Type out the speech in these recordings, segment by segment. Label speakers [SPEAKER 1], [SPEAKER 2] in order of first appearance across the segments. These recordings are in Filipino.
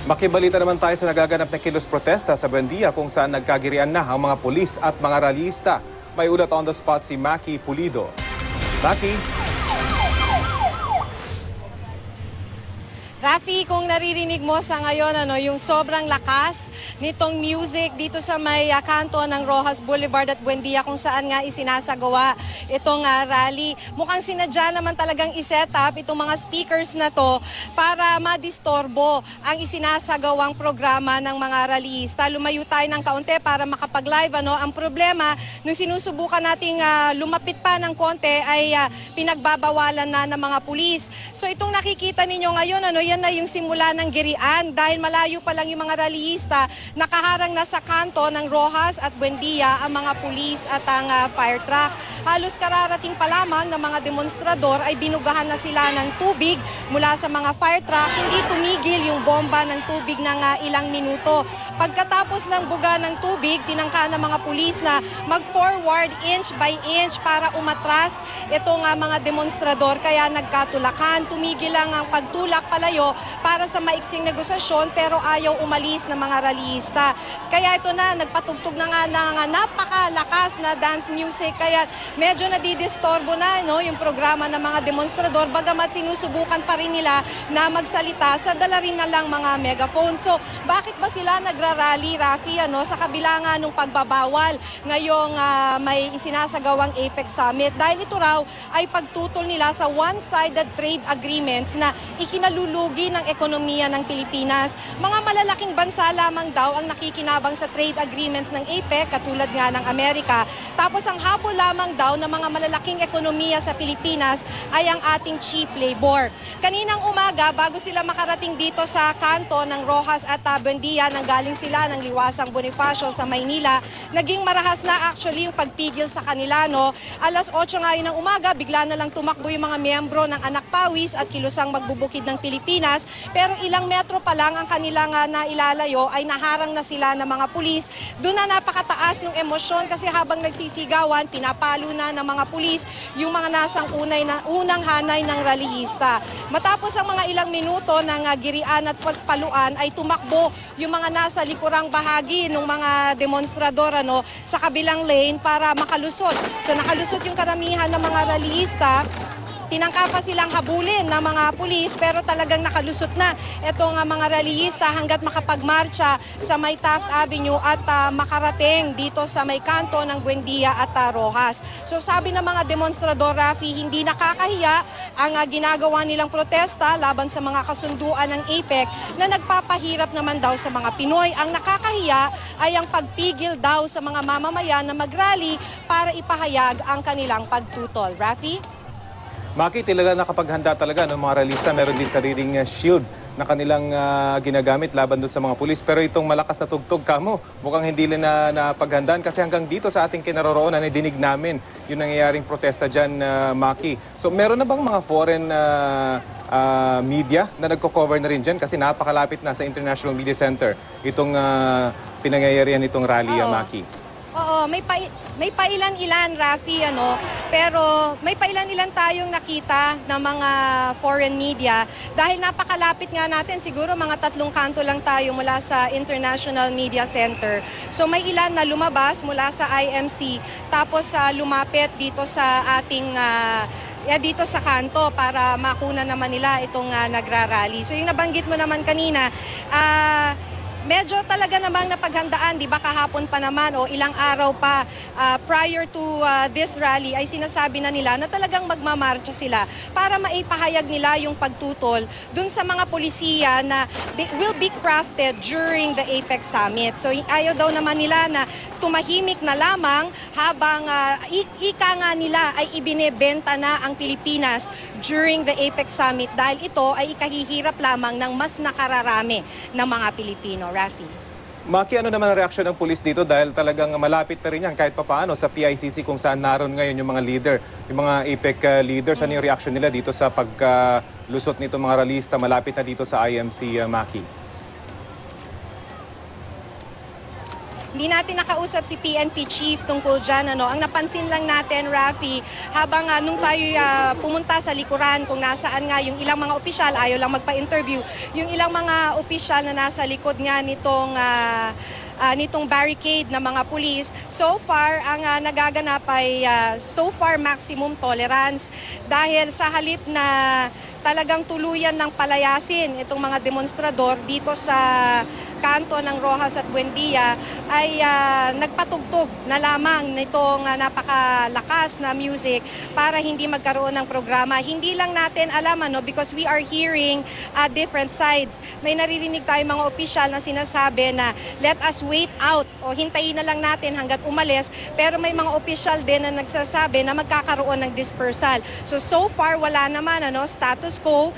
[SPEAKER 1] Makibalita naman tayo sa nagaganap na kilos protesta sa Buendia kung saan nagkagirian na ang mga pulis at mga rallyista. May ulat on the spot si Maki Pulido. Maki?
[SPEAKER 2] Rafi, kung naririnig mo sa ngayon yung sobrang lakas nitong music dito sa may kanto ng Rojas Boulevard at Buendia kung saan nga isinasagawa itong rally. Mukhang sinadya naman talagang iset up itong mga speakers na to para madistorbo ang isinasagawang programa ng mga rallyista. Lumayo tayo ng kaunti para makapag-live. Ang problema, nung sinusubukan nating lumapit pa ng konti ay pinagbabawalan na ng mga pulis. So itong nakikita ninyo ngayon, yan na yung simula ng girian dahil malayo pa lang yung mga rallyista, nakaharang na sa kanto ng Rojas at Buendia ang mga pulis at ang fire truck. Halos kararating pa lamang ng mga demonstrador ay binugahan na sila ng tubig mula sa mga fire truck. Hindi tumigil yung bomba ng tubig ng ilang minuto. Pagkatapos ng buga ng tubig, tinangka ng mga pulis na mag-forward inch by inch para umatras itong mga demonstrador. Kaya nagkatulakan, tumigil lang ang pagtulak palayo para sa maiksing negosasyon pero ayaw umalis ng mga rallyista. Kaya ito na, nagpatugtog na nga ng napakalakas na dance music kaya medyo nadidistorbo na yung programa ng mga demonstrador bagamat sinusubukan pa rin nila na magsalita sa dala rin na lang mga megaphone. So bakit ba sila nagrarally, Rafi, sa kabila nga nung pagbabawal ngayong may isinasagawang APEC Summit? Dahil ito raw ay pagtutol nila sa one-sided trade agreements na ikinalulugi ng ekonomiya ng Pilipinas. Mga malalaking bansa lamang daw ang nakikinabang sa trade agreements ng APEC katulad nga ng Amerika. Tapos ang habol lamang daw ng mga malalaking ekonomiya sa Pilipinas ay ang ating cheap labor. Kaninang umaga bago sila makarating dito sa kanto ng Rojas at Buendia, nanggaling sila ng Liwasang Bonifacio sa Maynila, naging marahas na actually yung pagpigil sa kanila. Alas 8 ngayon ng umaga, bigla na lang tumakbo yung mga miyembro ng Anak Pawis at Kilusang Magbubukid ng Pilipinas. Pero ilang metro pa lang ang kanilang nailalayo ay naharang na sila ng mga pulis. Doon na napakataas ng emosyon kasi habang nagsisigawan, pinapalo na ng mga pulis yung mga nasang unang hanay ng rallyista. Matapos ang mga ilang minuto ng girian at pagpaluan ay tumakbo yung mga nasa likurang bahagi ng mga demonstrador sa kabilang lane para makalusot. So nakalusot yung karamihan ng mga rallyista. Tinangka pa silang habulin ng mga pulis pero talagang nakalusot na itong mga rallyista hanggat makapagmarcha sa may Taft Avenue at makarating dito sa may kanto ng Buendia at Rojas. So sabi ng mga demonstrador, Rafi, hindi nakakahiya ang ginagawa nilang protesta laban sa mga kasunduan ng APEC na nagpapahirap naman daw sa mga Pinoy. Ang nakakahiya ay ang pagpigil daw sa mga mamamayan na mag-rally para ipahayag ang kanilang pagtutol. Rafi?
[SPEAKER 1] Maki, talaga nakapaghanda talaga ng mga rallyista. Meron din sariling shield na kanilang ginagamit laban doon sa mga pulis. Pero itong malakas na tugtog kamo, mukhang hindi na napaghandaan kasi hanggang dito sa ating kinaroroonan ay dinig namin yung nangyayaring protesta dyan, Maki. So meron na bang mga foreign media na nagko-cover na rin dyan? Kasi napakalapit na sa International Media Center itong pinangyayarihan itong rally, Maki.
[SPEAKER 2] Oo, may pailan-ilan, Rafi, pero may pailan-ilan tayong nakita ng mga foreign media dahil napakalapit nga natin, siguro mga 3 kanto lang tayo mula sa International Media Center. So may ilan na lumabas mula sa IMC tapos lumapit dito sa ating dito sa kanto para makuna naman nila itong nagrarally. So yung nabanggit mo naman kanina, medyo talaga namang napaghandaan, di ba kahapon pa naman o ilang araw pa prior to this rally ay sinasabi na nila na talagang magmamarcha sila para maipahayag nila yung pagtutol dun sa mga polisiya na they will be crafted during the APEC Summit. So ayaw daw naman nila na tumahimik na lamang habang ika nga nila ay ibinebenta na ang Pilipinas during the APEC Summit dahil ito ay ikahihirap lamang ng mas nakararami ng mga Pilipino. Rafi.
[SPEAKER 1] Maki, ano naman ang reaksyon ng pulis dito dahil talagang malapit na rin yan kahit papaano sa PICC kung saan naroon ngayon yung mga leader, yung mga APEC leaders. Ano yung reaksyon nila dito sa paglusot nito mga rallyista malapit na dito sa IMC, Maki?
[SPEAKER 2] Hindi natin nakausap si PNP Chief tungkol dyan. Ang napansin lang natin, Rafi, habang nung tayo pumunta sa likuran kung nasaan nga yung ilang mga opisyal, ayaw lang magpa-interview, yung ilang mga opisyal na nasa likod nga nitong barricade na mga pulis. So far, ang nagaganap ay maximum tolerance dahil sa halip na talagang tuluyan ng palayasin itong mga demonstrador dito sa kanto ng Roxas at Buendia ay nagpatugtog na lamang nitong napakalakas na music para hindi magkaroon ng programa. Hindi lang natin alam because we are hearing different sides. May naririnig tayo mga opisyal na sinasabi na let us wait out o hintayin na lang natin hanggat umalis, pero may mga opisyal din na nagsasabi na magkakaroon ng dispersal. So far wala naman status quo.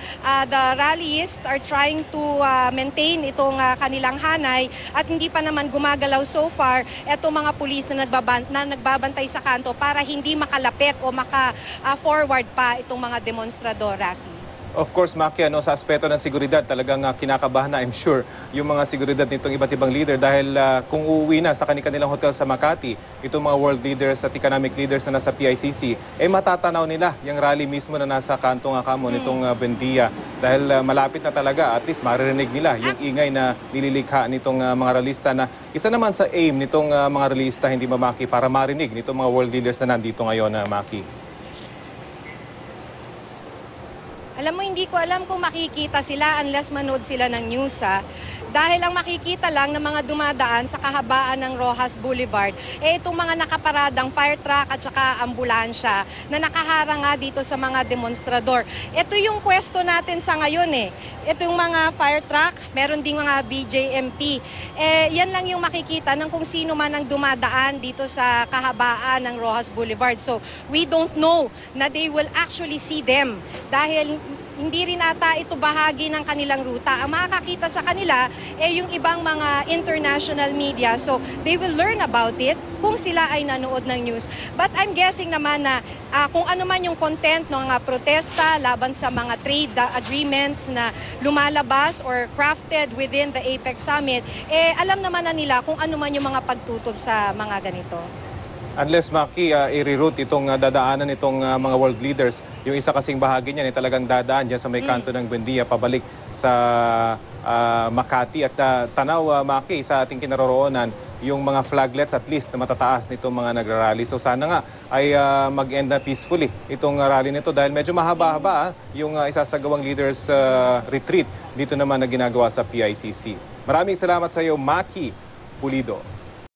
[SPEAKER 2] The rallyists are trying to maintain itong kanilang hanay at hindi pa naman gumagalaw so far etong mga pulis na nagbabantay sa kanto para hindi makalapit o maka-forward pa itong mga demonstrador, Rafi.
[SPEAKER 1] Of course, Maki, sa aspeto ng seguridad, talagang kinakabahan na, I'm sure, yung mga seguridad nitong iba't ibang leader dahil kung uuwi na sa kanilang hotel sa Makati, itong mga world leaders at economic leaders na nasa PICC, matatanaw nila yung rally mismo na nasa kanto nga kamo nitong Buendia dahil malapit na talaga, at least maririnig nila yung ingay na nililikha nitong mga ralista na isa naman sa aim nitong mga ralista, hindi ba, Maki, para marinig nitong mga world leaders na nandito ngayon, Maki.
[SPEAKER 2] Alam mo, hindi ko alam kung makikita sila unless manood sila ng news. Dahil ang makikita lang ng mga dumadaan sa kahabaan ng Roxas Boulevard, itong mga nakaparadang fire truck at saka ambulansya na nakaharang nga dito sa mga demonstrador. Ito yung pwesto natin sa ngayon Ito yung mga fire truck, meron ding mga BJMP. Yan lang yung makikita ng kung sino man ang dumadaan dito sa kahabaan ng Roxas Boulevard. So we don't know na they will actually see them dahil hindi rin ata ito bahagi ng kanilang ruta. Ang makakakita sa kanila yung ibang mga international media. So they will learn about it kung sila ay nanood ng news. But I'm guessing naman na kung ano man yung content ng protesta laban sa mga trade agreements na lumalabas or crafted within the APEC Summit, alam naman na nila kung ano man yung mga pagtutol sa mga ganito.
[SPEAKER 1] Unless, Maki, i-reroute itong dadaanan itong mga world leaders, yung isa kasing bahagi niyan talagang dadaan dyan sa may kanto ng Buendia pabalik sa Makati at tanaw, Maki, sa ating kinaroroonan yung mga flaglets at least na matataas nitong mga nagrarally. So sana nga ay mag-end na peacefully itong rally nito dahil medyo mahaba-haba yung isasagawang leaders retreat dito naman na ginagawa sa PICC. Maraming salamat sa iyo, Maki Pulido.